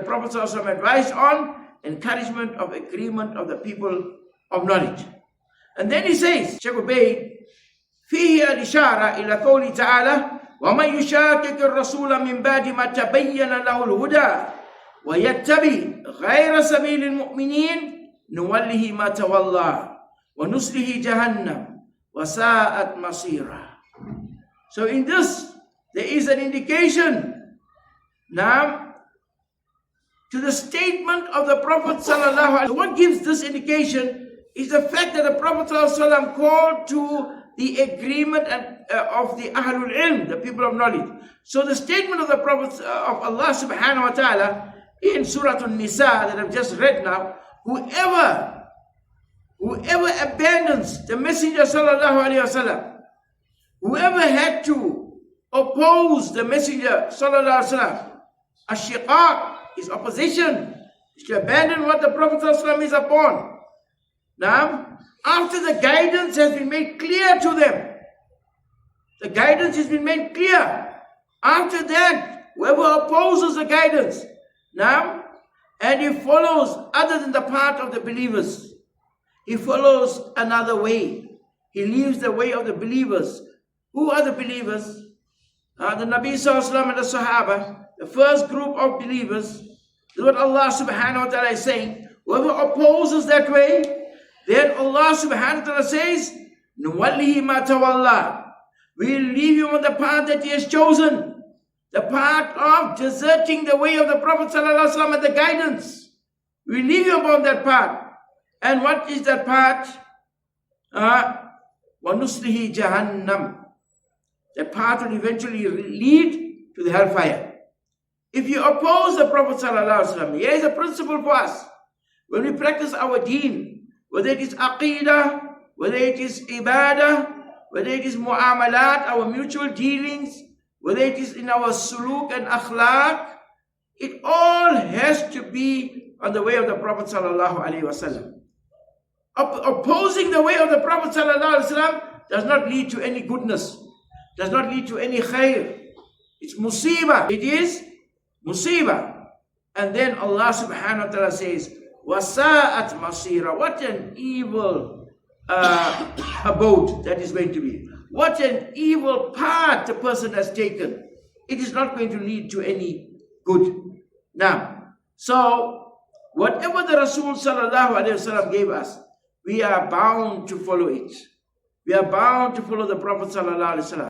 Prophet ﷺ advised on, encouragement of agreement of the people of knowledge. And then he says, Shaykh Ubaid, فيه الإشارة إلى قوله تعالى ومن يشاكك الرسول من بعد ما تبين له الهدى ويتبع غير سبيل المؤمنين نوله ما تولى ونصله جهنم وساءت مصيرا. So in this there is an indication now to the statement of the Prophet ﷺ. What gives this indication is the fact that the Prophet ﷺ called to the agreement of the Ahlul Ilm, the people of knowledge. So the statement of the Prophet of Allah subhanahu wa ta'ala in Surah An-Nisa that I've just read now, whoever abandons the Messenger sallallahu alayhi wasallam, whoever had to oppose the Messenger sallallahu alayhi wasallam, ash-shiqaq is opposition, is to abandon what the Prophet sallallahu alayhi wasallam is upon. Now, after the guidance has been made clear to them, the guidance has been made clear. After that, whoever opposes the guidance, now, and he follows other than the path of the believers, he follows another way. He leaves the way of the believers. Who are the believers? The Nabi Sallallahu Alaihi Wasallam and the Sahaba, the first group of believers. This is what Allah subhanahu wa ta'ala is saying. Whoever opposes that way, then Allah subhanahu wa ta'ala says, Nuwallihi ma tawalla. We will leave you on the path that He has chosen. The path of deserting the way of the Prophet sallallahu alaihi wasallam and the guidance. We leave you upon that path. And what is that path? وَنُصْلِهِ جَهَنَّمْ. That path will eventually lead to the hellfire. If you oppose the Prophet sallallahu alaihi wasallam, here is a principle for us. When we practice our deen, whether it is aqidah, whether it is ibadah, whether it is mu'amalat, our mutual dealings, whether it is in our suluk and akhlaq, it all has to be on the way of the Prophet sallallahu alaihi wasallam. Opposing the way of the Prophet sallallahu alaihi wasallam does not lead to any goodness, does not lead to any khair. It's musibah. It is musibah. And then Allah subhanahu wa ta'ala says, وَسَاءَتْ مَصِيرًا. What an evil abode that is going to be. What an evil path the person has taken. It is not going to lead to any good. Now, so whatever the Rasul sallallahu alaihi wasallam gave us, we are bound to follow it. We are bound to follow the Prophet sallallahu alaihi wasallam.